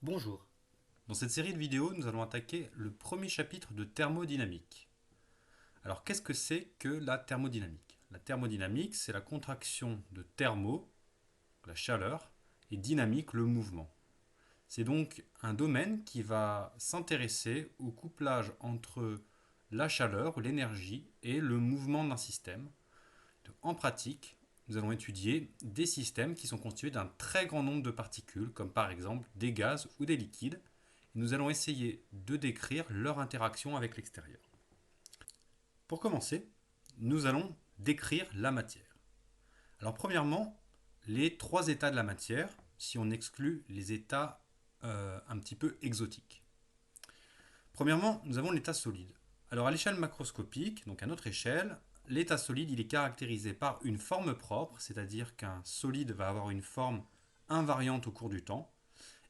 Bonjour. Dans cette série de vidéos, nous allons attaquer le premier chapitre de thermodynamique. Alors, qu'est-ce que c'est que la thermodynamique? La thermodynamique, c'est la contraction de thermo, la chaleur, et dynamique, le mouvement. C'est donc un domaine qui va s'intéresser au couplage entre la chaleur, l'énergie et le mouvement d'un système. En pratique, nous allons étudier des systèmes qui sont constitués d'un très grand nombre de particules, comme par exemple des gaz ou des liquides. Et nous allons essayer de décrire leur interaction avec l'extérieur. Pour commencer, nous allons décrire la matière. Alors premièrement, les trois états de la matière, si on exclut les états un petit peu exotiques. Premièrement, nous avons l'état solide. Alors à l'échelle macroscopique, donc à notre échelle, l'état solide il est caractérisé par une forme propre, c'est-à-dire qu'un solide va avoir une forme invariante au cours du temps,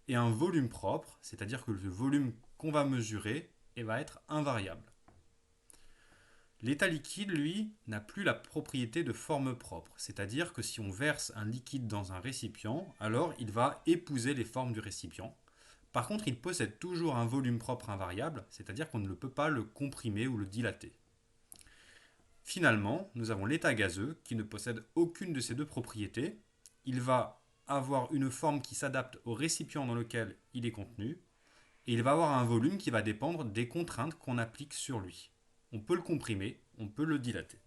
et un volume propre, c'est-à-dire que le volume qu'on va mesurer va être invariable. L'état liquide, lui, n'a plus la propriété de forme propre, c'est-à-dire que si on verse un liquide dans un récipient, alors il va épouser les formes du récipient. Par contre, il possède toujours un volume propre invariable, c'est-à-dire qu'on ne peut pas le comprimer ou le dilater. Finalement, nous avons l'état gazeux qui ne possède aucune de ces deux propriétés. Il va avoir une forme qui s'adapte au récipient dans lequel il est contenu, et il va avoir un volume qui va dépendre des contraintes qu'on applique sur lui. On peut le comprimer, on peut le dilater.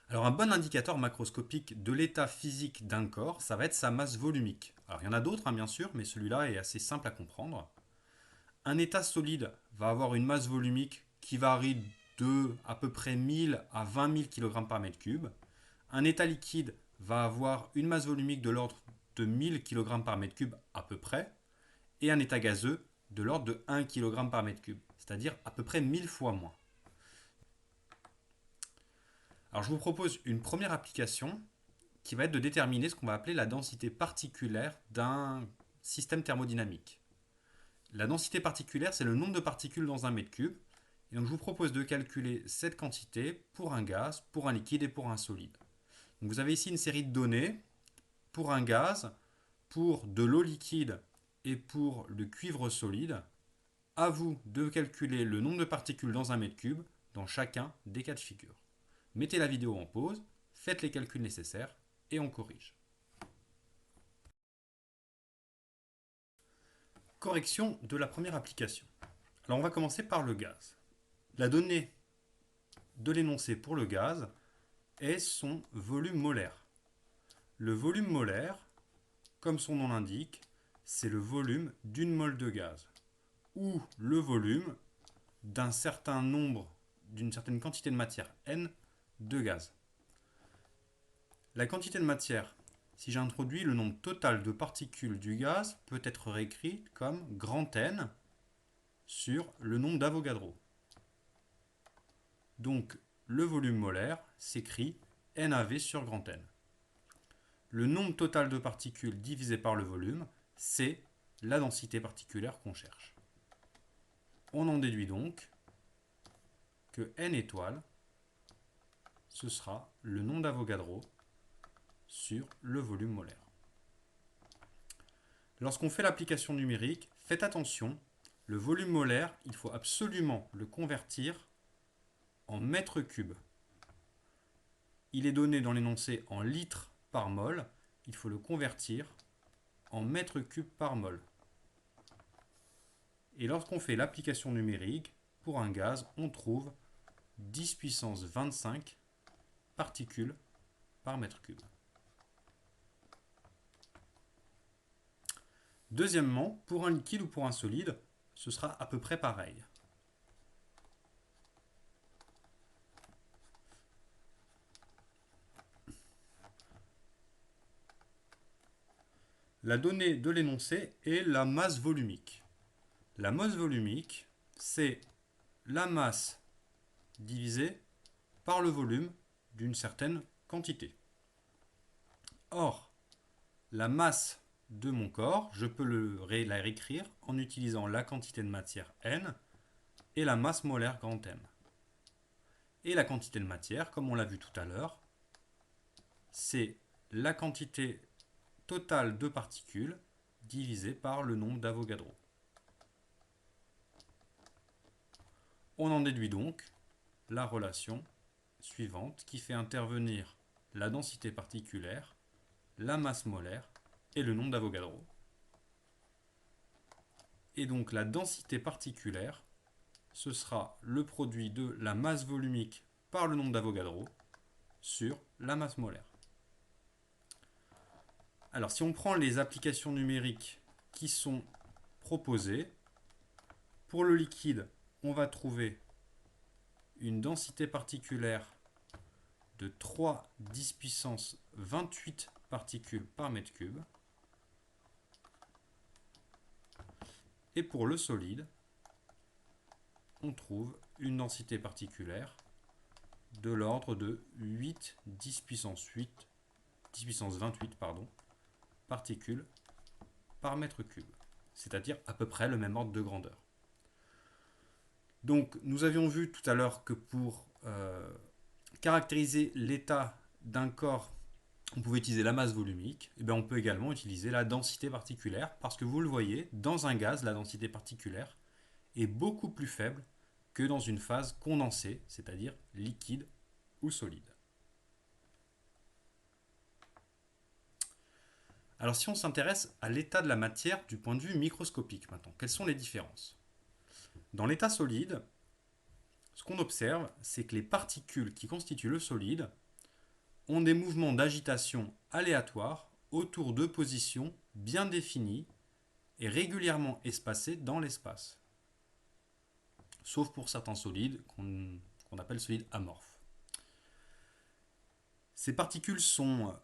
Alors un bon indicateur macroscopique de l'état physique d'un corps, ça va être sa masse volumique. Alors il y en a d'autres bien sûr, mais celui-là est assez simple à comprendre. Un état solide va avoir une masse volumique qui varie de à peu près 1000 à 20 000 kg par mètre cube. Un état liquide va avoir une masse volumique de l'ordre de 1000 kg par mètre cube à peu près, et un état gazeux de l'ordre de 1 kg par mètre cube, c'est-à-dire à peu près 1000 fois moins. Alors je vous propose une première application qui va être de déterminer ce qu'on va appeler la densité particulière d'un système thermodynamique. La densité particulière, c'est le nombre de particules dans un mètre cube. Et donc je vous propose de calculer cette quantité pour un gaz, pour un liquide et pour un solide. Donc vous avez ici une série de données pour un gaz, pour de l'eau liquide et pour le cuivre solide. À vous de calculer le nombre de particules dans un mètre cube dans chacun des cas de figure. Mettez la vidéo en pause, faites les calculs nécessaires et on corrige. Correction de la première application. Alors on va commencer par le gaz. La donnée de l'énoncé pour le gaz est son volume molaire. Le volume molaire, comme son nom l'indique, c'est le volume d'une mole de gaz, ou le volume d'un certain nombre, d'une certaine quantité de matière N de gaz. La quantité de matière, si j'introduis le nombre total de particules du gaz, peut être réécrit comme grand N sur le nombre d'Avogadro. Donc le volume molaire s'écrit NaV sur grand N. Le nombre total de particules divisé par le volume, c'est la densité particulière qu'on cherche. On en déduit donc que N étoile, ce sera le nombre d'Avogadro sur le volume molaire. Lorsqu'on fait l'application numérique, faites attention, le volume molaire, il faut absolument le convertir en mètres cubes. Il est donné dans l'énoncé en litres par mol, il faut le convertir en mètres cubes par mol. Et lorsqu'on fait l'application numérique, pour un gaz, on trouve 10 puissance 25 particules par mètre cube. Deuxièmement, pour un liquide ou pour un solide, ce sera à peu près pareil. La donnée de l'énoncé est la masse volumique. La masse volumique, c'est la masse divisée par le volume d'une certaine quantité. Or, la masse de mon corps, je peux la réécrire en utilisant la quantité de matière N et la masse molaire grand M. Et la quantité de matière, comme on l'a vu tout à l'heure, c'est la quantité totale de particules divisé par le nombre d'Avogadro. On en déduit donc la relation suivante qui fait intervenir la densité particulière, la masse molaire et le nombre d'Avogadro. Et donc la densité particulière, ce sera le produit de la masse volumique par le nombre d'Avogadro sur la masse molaire. Alors si on prend les applications numériques qui sont proposées, pour le liquide, on va trouver une densité particulière de 3 10 puissance 28 particules par mètre cube. Et pour le solide, on trouve une densité particulière de l'ordre de 8 10 puissance 8, 10 puissance 28 particules par mètre cube, c'est-à-dire à peu près le même ordre de grandeur. Donc nous avions vu tout à l'heure que pour caractériser l'état d'un corps, on pouvait utiliser la masse volumique, et bien on peut également utiliser la densité particulière, parce que vous le voyez, dans un gaz, la densité particulière est beaucoup plus faible que dans une phase condensée, c'est-à-dire liquide ou solide. Alors si on s'intéresse à l'état de la matière du point de vue microscopique maintenant, quelles sont les différences? Dans l'état solide, ce qu'on observe, c'est que les particules qui constituent le solide ont des mouvements d'agitation aléatoires autour de positions bien définies et régulièrement espacées dans l'espace. Sauf pour certains solides qu'on appelle solides amorphes. Ces particules sont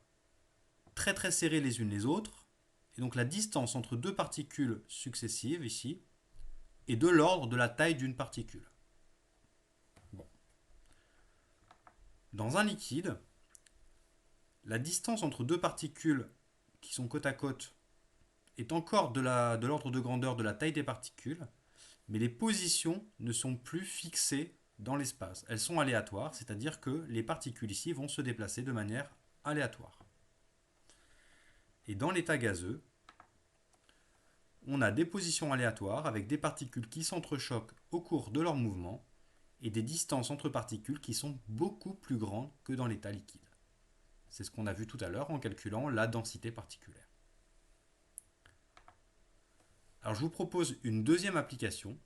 très très serrées les unes les autres, et donc la distance entre deux particules successives ici est de l'ordre de la taille d'une particule. Bon. Dans un liquide, la distance entre deux particules qui sont côte à côte est encore de l'ordre de grandeur de la taille des particules, mais les positions ne sont plus fixées dans l'espace. Elles sont aléatoires, c'est-à-dire que les particules ici vont se déplacer de manière aléatoire. Et dans l'état gazeux, on a des positions aléatoires avec des particules qui s'entrechoquent au cours de leur mouvement et des distances entre particules qui sont beaucoup plus grandes que dans l'état liquide. C'est ce qu'on a vu tout à l'heure en calculant la densité particulière. Alors je vous propose une deuxième application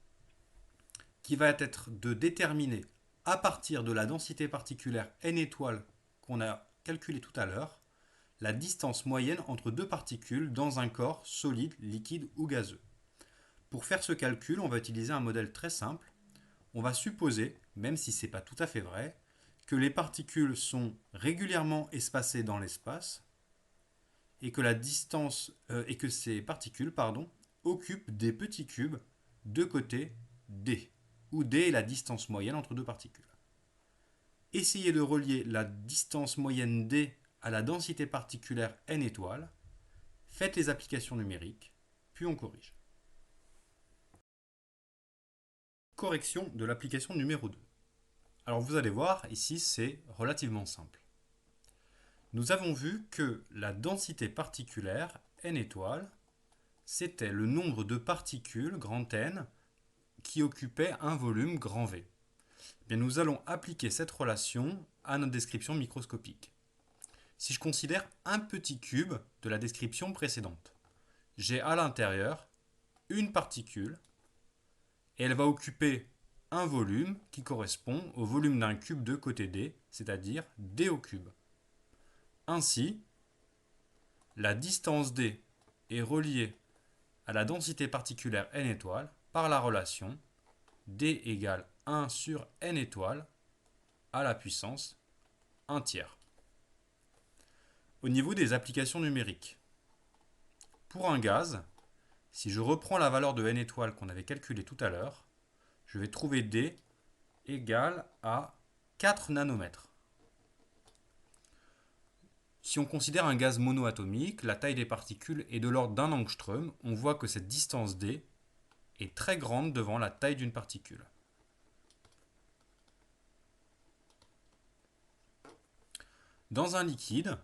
qui va être de déterminer à partir de la densité particulière n étoiles qu'on a calculée tout à l'heure, la distance moyenne entre deux particules dans un corps solide, liquide ou gazeux. Pour faire ce calcul, on va utiliser un modèle très simple. On va supposer, même si ce n'est pas tout à fait vrai, que les particules sont régulièrement espacées dans l'espace et que ces particules occupent des petits cubes de côté D, où D est la distance moyenne entre deux particules. Essayez de relier la distance moyenne D à la densité particulière n étoiles, faites les applications numériques, puis on corrige. Correction de l'application numéro 2. Alors vous allez voir, ici c'est relativement simple. Nous avons vu que la densité particulière n étoiles, c'était le nombre de particules, grand N, qui occupaient un volume, grand V. Bien, nous allons appliquer cette relation à notre description microscopique. Si je considère un petit cube de la description précédente, j'ai à l'intérieur une particule et elle va occuper un volume qui correspond au volume d'un cube de côté D, c'est-à-dire D au cube. Ainsi, la distance D est reliée à la densité particulière n étoiles par la relation D égale 1 sur n étoiles à la puissance 1 tiers. Au niveau des applications numériques, pour un gaz, si je reprends la valeur de n étoiles qu'on avait calculée tout à l'heure, je vais trouver D égale à 4 nanomètres. Si on considère un gaz monoatomique, la taille des particules est de l'ordre d'un angstrom, on voit que cette distance D est très grande devant la taille d'une particule. Dans un liquide,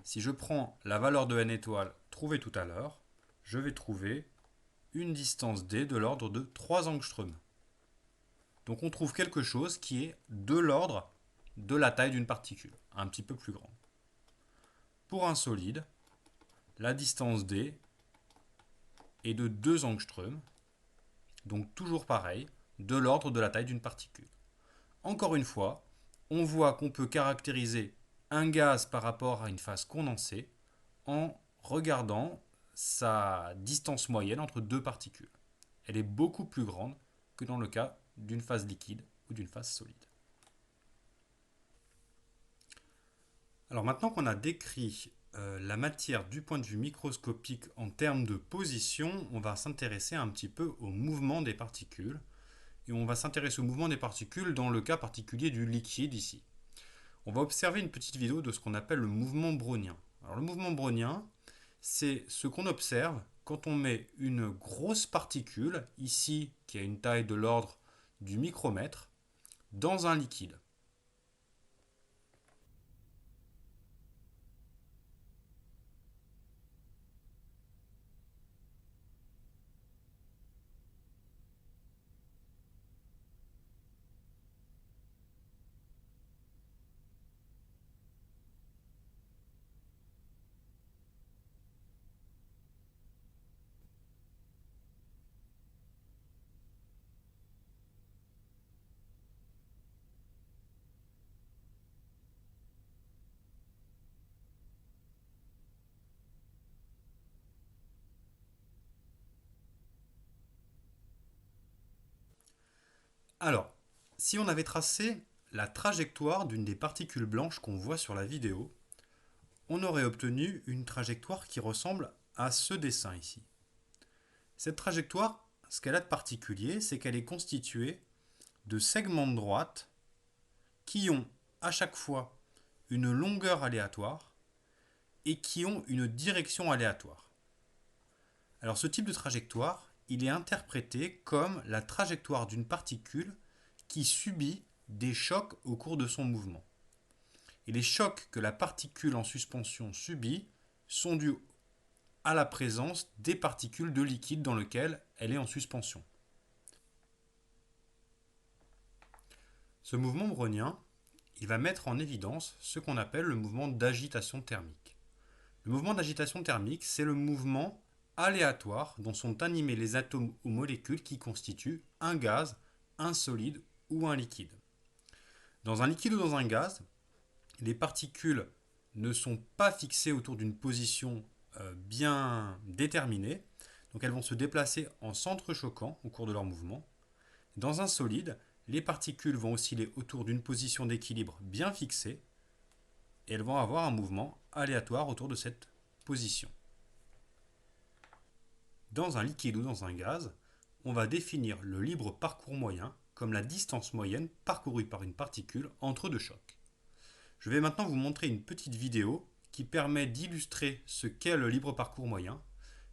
si je prends la valeur de n étoiles trouvé tout à l'heure, je vais trouver une distance d de l'ordre de 3 angstroms. Donc on trouve quelque chose qui est de l'ordre de la taille d'une particule, un petit peu plus grande. Pour un solide, la distance d est de 2 angstroms, donc toujours pareil, de l'ordre de la taille d'une particule. Encore une fois, on voit qu'on peut caractériser un gaz par rapport à une phase condensée en regardant sa distance moyenne entre deux particules. Elle est beaucoup plus grande que dans le cas d'une phase liquide ou d'une phase solide. Alors maintenant qu'on a décrit la matière du point de vue microscopique en termes de position, on va s'intéresser un petit peu au mouvement des particules. Et on va s'intéresser au mouvement des particules dans le cas particulier du liquide ici. On va observer une petite vidéo de ce qu'on appelle le mouvement brownien. Alors le mouvement brownien, c'est ce qu'on observe quand on met une grosse particule, ici qui a une taille de l'ordre du micromètre, dans un liquide. Alors, si on avait tracé la trajectoire d'une des particules blanches qu'on voit sur la vidéo, on aurait obtenu une trajectoire qui ressemble à ce dessin ici. Cette trajectoire, ce qu'elle a de particulier, c'est qu'elle est constituée de segments de droite qui ont à chaque fois une longueur aléatoire et qui ont une direction aléatoire. Alors ce type de trajectoire, il est interprété comme la trajectoire d'une particule qui subit des chocs au cours de son mouvement. Et les chocs que la particule en suspension subit sont dus à la présence des particules de liquide dans lequel elle est en suspension. Ce mouvement brownien, il va mettre en évidence ce qu'on appelle le mouvement d'agitation thermique. Le mouvement d'agitation thermique, c'est le mouvement aléatoire dont sont animés les atomes ou molécules qui constituent un gaz, un solide ou un liquide. Dans un liquide ou dans un gaz, les particules ne sont pas fixées autour d'une position bien déterminée, donc elles vont se déplacer en s'entrechoquant au cours de leur mouvement. Dans un solide, les particules vont osciller autour d'une position d'équilibre bien fixée et elles vont avoir un mouvement aléatoire autour de cette position. Dans un liquide ou dans un gaz, on va définir le libre parcours moyen comme la distance moyenne parcourue par une particule entre deux chocs. Je vais maintenant vous montrer une petite vidéo qui permet d'illustrer ce qu'est le libre parcours moyen,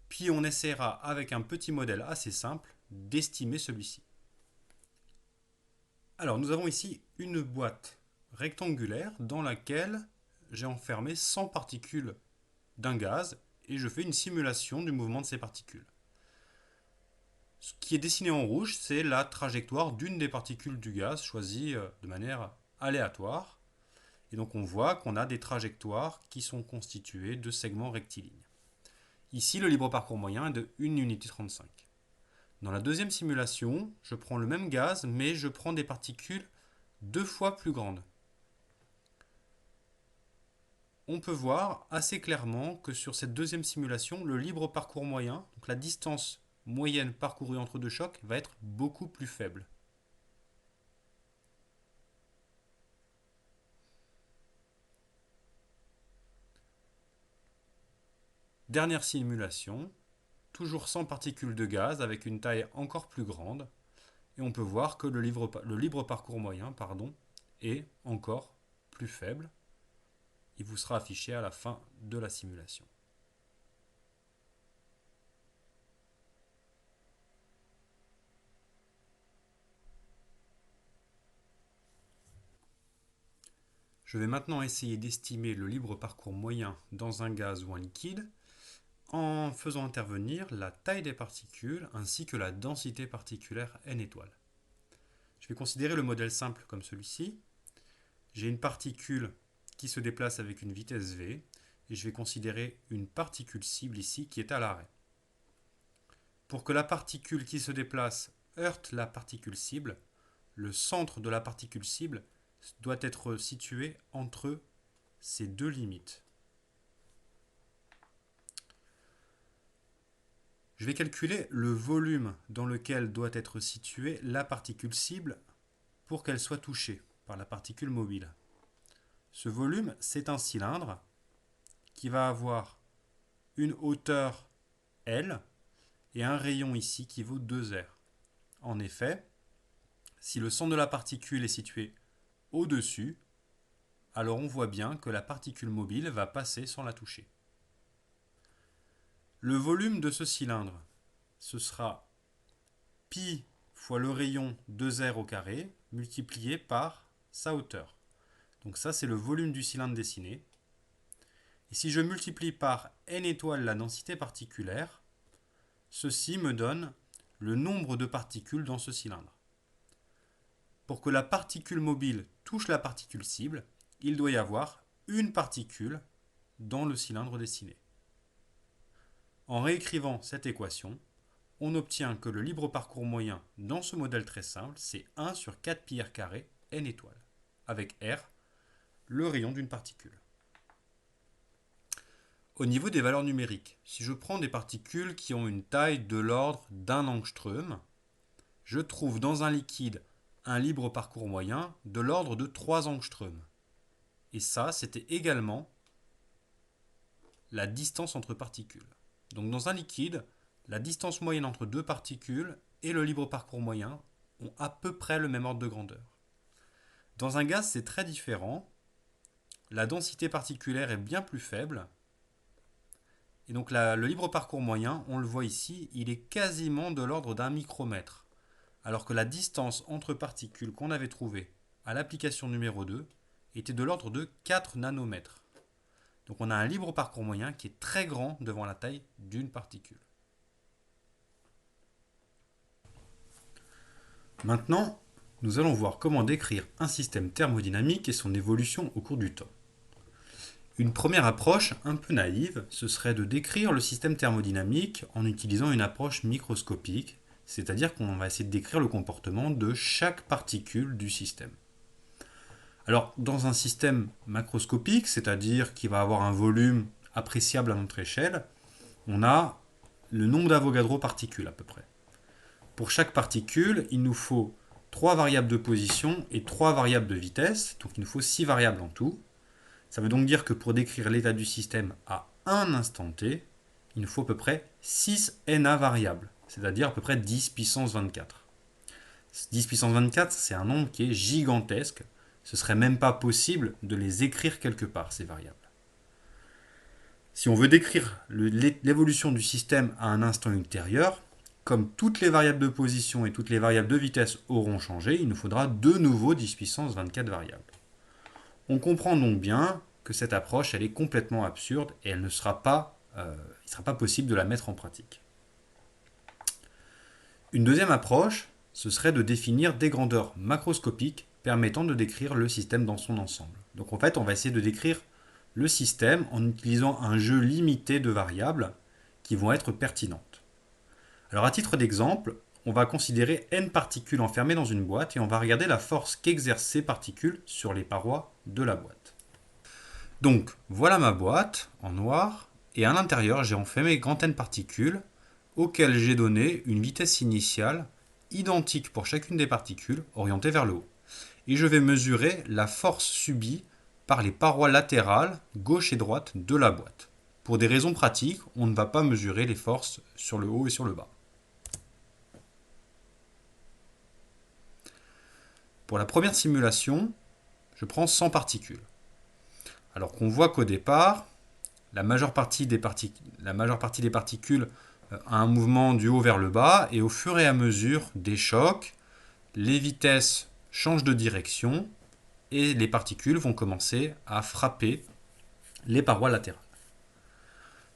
puis on essaiera avec un petit modèle assez simple d'estimer celui-ci. Alors nous avons ici une boîte rectangulaire dans laquelle j'ai enfermé 100 particules d'un gaz et je fais une simulation du mouvement de ces particules. Ce qui est dessiné en rouge, c'est la trajectoire d'une des particules du gaz choisie de manière aléatoire. Et donc on voit qu'on a des trajectoires qui sont constituées de segments rectilignes. Ici, le libre parcours moyen est de 1 unité 35. Dans la deuxième simulation, je prends le même gaz, mais je prends des particules 2 fois plus grandes. On peut voir assez clairement que sur cette deuxième simulation, le libre parcours moyen, donc la distance moyenne parcourue entre deux chocs, va être beaucoup plus faible. Dernière simulation, toujours sans particules de gaz avec une taille encore plus grande. Et on peut voir que le libre parcours moyen est encore plus faible. Il vous sera affiché à la fin de la simulation. Je vais maintenant essayer d'estimer le libre parcours moyen dans un gaz ou un liquide. en faisant intervenir la taille des particules ainsi que la densité particulière n étoiles. Je vais considérer le modèle simple comme celui-ci. J'ai une particule qui se déplace avec une vitesse v et je vais considérer une particule cible ici qui est à l'arrêt. Pour que la particule qui se déplace heurte la particule cible, le centre de la particule cible doit être situé entre ces deux limites. Je vais calculer le volume dans lequel doit être située la particule cible pour qu'elle soit touchée par la particule mobile. Ce volume, c'est un cylindre qui va avoir une hauteur L et un rayon ici qui vaut 2R. En effet, si le centre de la particule est situé au-dessus, alors on voit bien que la particule mobile va passer sans la toucher. Le volume de ce cylindre, ce sera pi fois le rayon 2R au carré multiplié par sa hauteur. Donc ça, c'est le volume du cylindre dessiné. Et si je multiplie par n étoiles la densité particulière, ceci me donne le nombre de particules dans ce cylindre. Pour que la particule mobile touche la particule cible, il doit y avoir une particule dans le cylindre dessiné. En réécrivant cette équation, on obtient que le libre parcours moyen dans ce modèle très simple, c'est 1 sur 4 pi r carré n étoiles, avec R, le rayon d'une particule. Au niveau des valeurs numériques, si je prends des particules qui ont une taille de l'ordre d'1 angstrom, je trouve dans un liquide un libre parcours moyen de l'ordre de 3 angstroms. Et ça, c'était également la distance entre particules. Donc dans un liquide, la distance moyenne entre deux particules et le libre parcours moyen ont à peu près le même ordre de grandeur. Dans un gaz, c'est très différent. La densité particulière est bien plus faible. Et donc le libre parcours moyen, on le voit ici, il est quasiment de l'ordre d'1 micromètre. Alors que la distance entre particules qu'on avait trouvée à l'application numéro 2 était de l'ordre de 4 nanomètres. Donc on a un libre parcours moyen qui est très grand devant la taille d'une particule. Maintenant, nous allons voir comment décrire un système thermodynamique et son évolution au cours du temps. Une première approche un peu naïve, ce serait de décrire le système thermodynamique en utilisant une approche microscopique, c'est-à-dire qu'on va essayer de décrire le comportement de chaque particule du système. Alors, dans un système macroscopique, c'est-à-dire qui va avoir un volume appréciable à notre échelle, on a le nombre d'Avogadro particules à peu près. Pour chaque particule, il nous faut 3 variables de position et 3 variables de vitesse, donc il nous faut 6 variables en tout. Ça veut donc dire que pour décrire l'état du système à un instant t, il nous faut à peu près 6 Na variables, c'est-à-dire à peu près 10 puissance 24. 10 puissance 24, c'est un nombre qui est gigantesque. Ce ne serait même pas possible de les écrire quelque part, ces variables. Si on veut décrire l'évolution du système à un instant ultérieur, comme toutes les variables de position et toutes les variables de vitesse auront changé, il nous faudra de nouveau 10 puissance 24 variables. On comprend donc bien que cette approche, elle est complètement absurde et il ne sera pas possible de la mettre en pratique. Une deuxième approche, ce serait de définir des grandeurs macroscopiques permettant de décrire le système dans son ensemble. Donc en fait, on va essayer de décrire le système en utilisant un jeu limité de variables qui vont être pertinentes. Alors à titre d'exemple, on va considérer n particules enfermées dans une boîte et on va regarder la force qu'exercent ces particules sur les parois de la boîte. Donc voilà ma boîte en noir et à l'intérieur j'ai enfermé grand n particules auxquelles j'ai donné une vitesse initiale identique pour chacune des particules orientée vers le haut. Et je vais mesurer la force subie par les parois latérales gauche et droite de la boîte. Pour des raisons pratiques, on ne va pas mesurer les forces sur le haut et sur le bas. Pour la première simulation, je prends 100 particules. Alors qu'on voit qu'au départ, la majeure partie des particules a un mouvement du haut vers le bas, et au fur et à mesure des chocs, les vitesses changent de direction, et les particules vont commencer à frapper les parois latérales.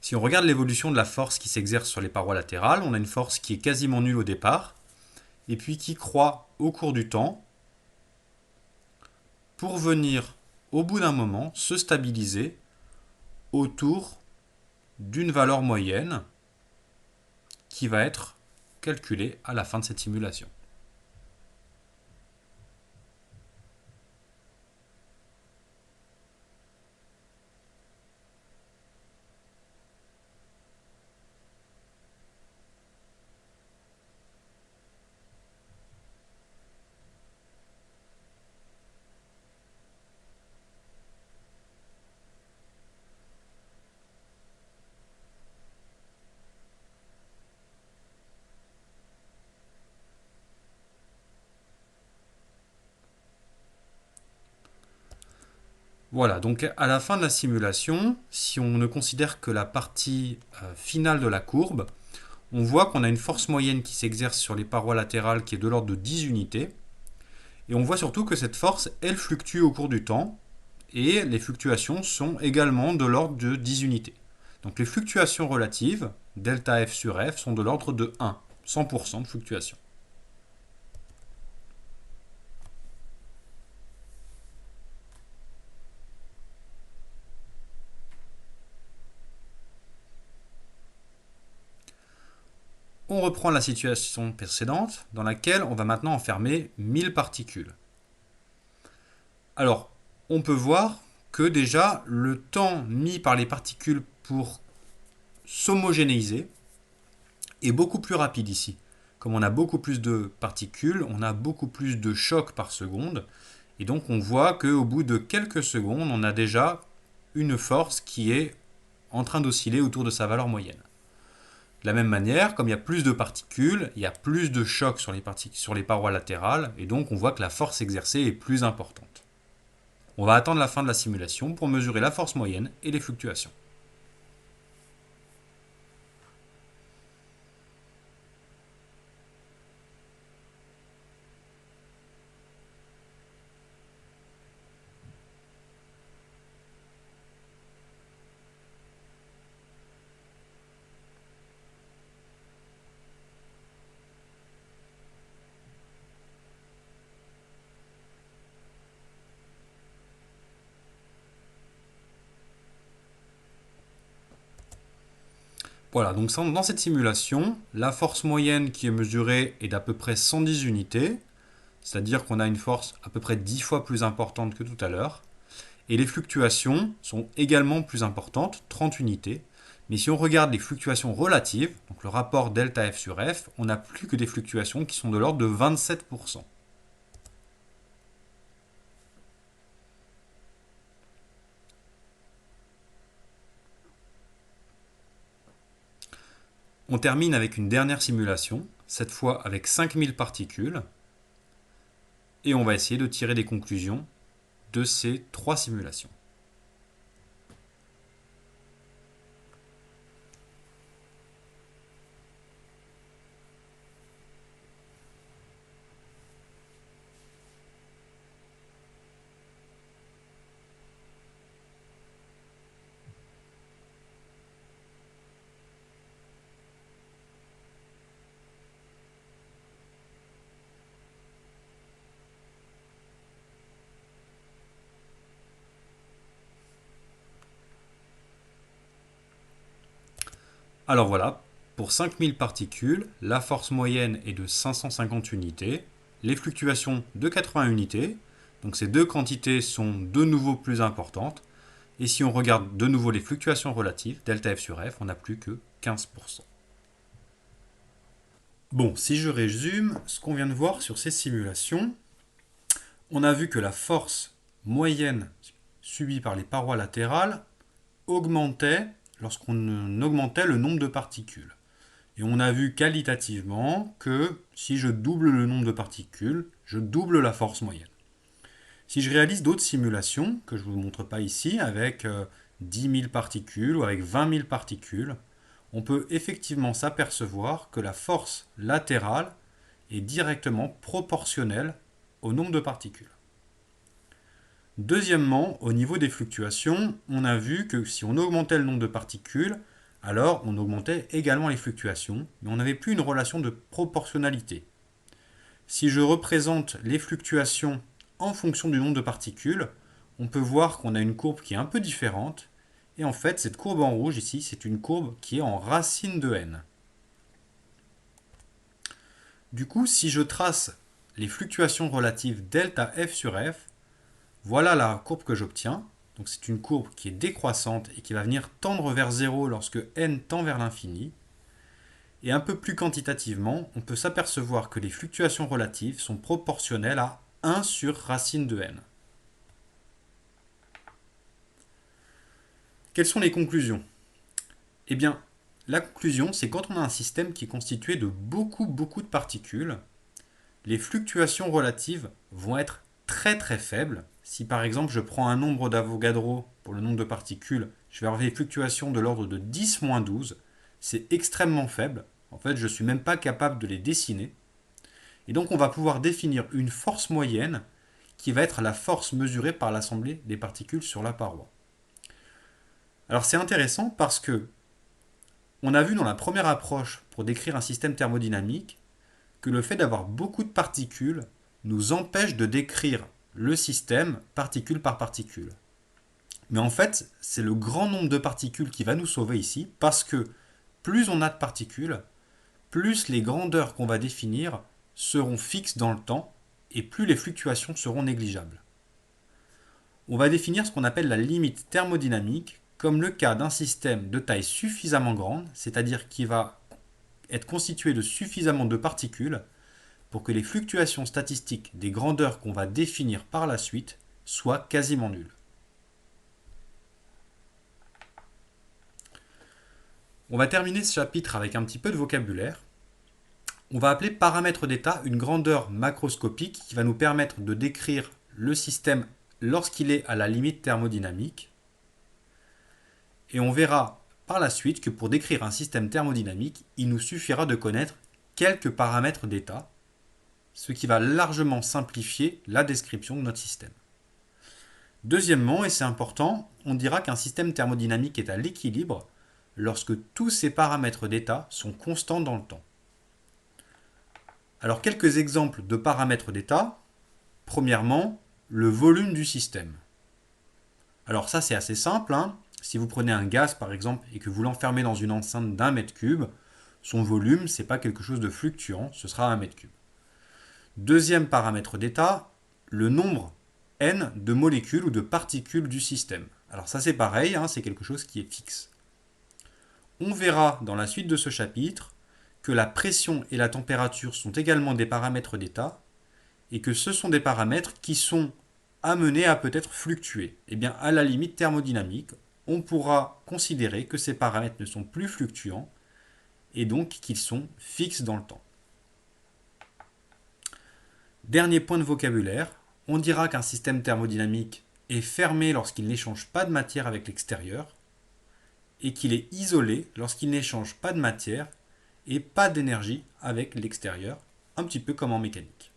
Si on regarde l'évolution de la force qui s'exerce sur les parois latérales, on a une force qui est quasiment nulle au départ, et puis qui croît au cours du temps, pour venir, au bout d'un moment, se stabiliser autour d'une valeur moyenne qui va être calculée à la fin de cette simulation. Voilà, donc à la fin de la simulation, si on ne considère que la partie finale de la courbe, on voit qu'on a une force moyenne qui s'exerce sur les parois latérales qui est de l'ordre de 10 unités. Et on voit surtout que cette force, elle fluctue au cours du temps, et les fluctuations sont également de l'ordre de 10 unités. Donc les fluctuations relatives, delta F sur F, sont de l'ordre de 1, 100% de fluctuation. On reprend la situation précédente, dans laquelle on va maintenant enfermer 1000 particules. Alors, on peut voir que déjà, le temps mis par les particules pour s'homogénéiser est beaucoup plus rapide ici. Comme on a beaucoup plus de particules, on a beaucoup plus de chocs par seconde. Et donc on voit qu'au bout de quelques secondes, on a déjà une force qui est en train d'osciller autour de sa valeur moyenne. De la même manière, comme il y a plus de particules, il y a plus de chocs sur les parois latérales, et donc on voit que la force exercée est plus importante. On va attendre la fin de la simulation pour mesurer la force moyenne et les fluctuations. Voilà, donc dans cette simulation, la force moyenne qui est mesurée est d'à peu près 110 unités, c'est-à-dire qu'on a une force à peu près 10 fois plus importante que tout à l'heure. Et les fluctuations sont également plus importantes, 30 unités. Mais si on regarde les fluctuations relatives, donc le rapport delta F sur F, on n'a plus que des fluctuations qui sont de l'ordre de 27%. On termine avec une dernière simulation, cette fois avec 5000 particules, et on va essayer de tirer des conclusions de ces 3 simulations. Alors voilà, pour 5000 particules, la force moyenne est de 550 unités, les fluctuations de 80 unités, donc ces deux quantités sont de nouveau plus importantes, et si on regarde de nouveau les fluctuations relatives, delta F sur F, on n'a plus que 15%. Bon, si je résume ce qu'on vient de voir sur ces simulations, on a vu que la force moyenne subie par les parois latérales augmentait lorsqu'on augmentait le nombre de particules. Et on a vu qualitativement que si je double le nombre de particules, je double la force moyenne. Si je réalise d'autres simulations, que je ne vous montre pas ici, avec 10 000 particules ou avec 20 000 particules, on peut effectivement s'apercevoir que la force latérale est directement proportionnelle au nombre de particules. Deuxièmement, au niveau des fluctuations, on a vu que si on augmentait le nombre de particules, alors on augmentait également les fluctuations, mais on n'avait plus une relation de proportionnalité. Si je représente les fluctuations en fonction du nombre de particules, on peut voir qu'on a une courbe qui est un peu différente. Et en fait, cette courbe en rouge ici, c'est une courbe qui est en racine de n. Du coup, si je trace les fluctuations relatives delta f sur f, voilà la courbe que j'obtiens. Donc c'est une courbe qui est décroissante et qui va venir tendre vers 0 lorsque n tend vers l'infini. Et un peu plus quantitativement, on peut s'apercevoir que les fluctuations relatives sont proportionnelles à 1 sur racine de n. Quelles sont les conclusions? Eh bien, la conclusion, c'est quand on a un système qui est constitué de beaucoup de particules, les fluctuations relatives vont être très faibles. Si par exemple je prends un nombre d'Avogadro pour le nombre de particules, je vais avoir des fluctuations de l'ordre de 10-12, c'est extrêmement faible. En fait, je ne suis même pas capable de les dessiner. Et donc on va pouvoir définir une force moyenne qui va être la force mesurée par l'assemblée des particules sur la paroi. Alors c'est intéressant parce que on a vu dans la première approche pour décrire un système thermodynamique que le fait d'avoir beaucoup de particules nous empêche de décrire le système particule par particule. Mais en fait, c'est le grand nombre de particules qui va nous sauver ici parce que plus on a de particules, plus les grandeurs qu'on va définir seront fixes dans le temps et plus les fluctuations seront négligeables. On va définir ce qu'on appelle la limite thermodynamique comme le cas d'un système de taille suffisamment grande, c'est-à-dire qui va être constitué de suffisamment de particules pour que les fluctuations statistiques des grandeurs qu'on va définir par la suite soient quasiment nulles. On va terminer ce chapitre avec un petit peu de vocabulaire. On va appeler paramètre d'état une grandeur macroscopique qui va nous permettre de décrire le système lorsqu'il est à la limite thermodynamique. Et on verra par la suite que pour décrire un système thermodynamique, il nous suffira de connaître quelques paramètres d'état, ce qui va largement simplifier la description de notre système. Deuxièmement, et c'est important, on dira qu'un système thermodynamique est à l'équilibre lorsque tous ses paramètres d'état sont constants dans le temps. Alors quelques exemples de paramètres d'état. Premièrement, le volume du système. Alors ça c'est assez simple, Si vous prenez un gaz par exemple et que vous l'enfermez dans une enceinte d'1 mètre cube, son volume, ce n'est pas quelque chose de fluctuant, ce sera 1 mètre cube. Deuxième paramètre d'état, le nombre n de molécules ou de particules du système. Alors ça c'est pareil, c'est quelque chose qui est fixe. On verra dans la suite de ce chapitre que la pression et la température sont également des paramètres d'état et que ce sont des paramètres qui sont amenés à peut-être fluctuer. Eh bien, à la limite thermodynamique, on pourra considérer que ces paramètres ne sont plus fluctuants et donc qu'ils sont fixes dans le temps. Dernier point de vocabulaire, on dira qu'un système thermodynamique est fermé lorsqu'il n'échange pas de matière avec l'extérieur et qu'il est isolé lorsqu'il n'échange pas de matière et pas d'énergie avec l'extérieur, un petit peu comme en mécanique.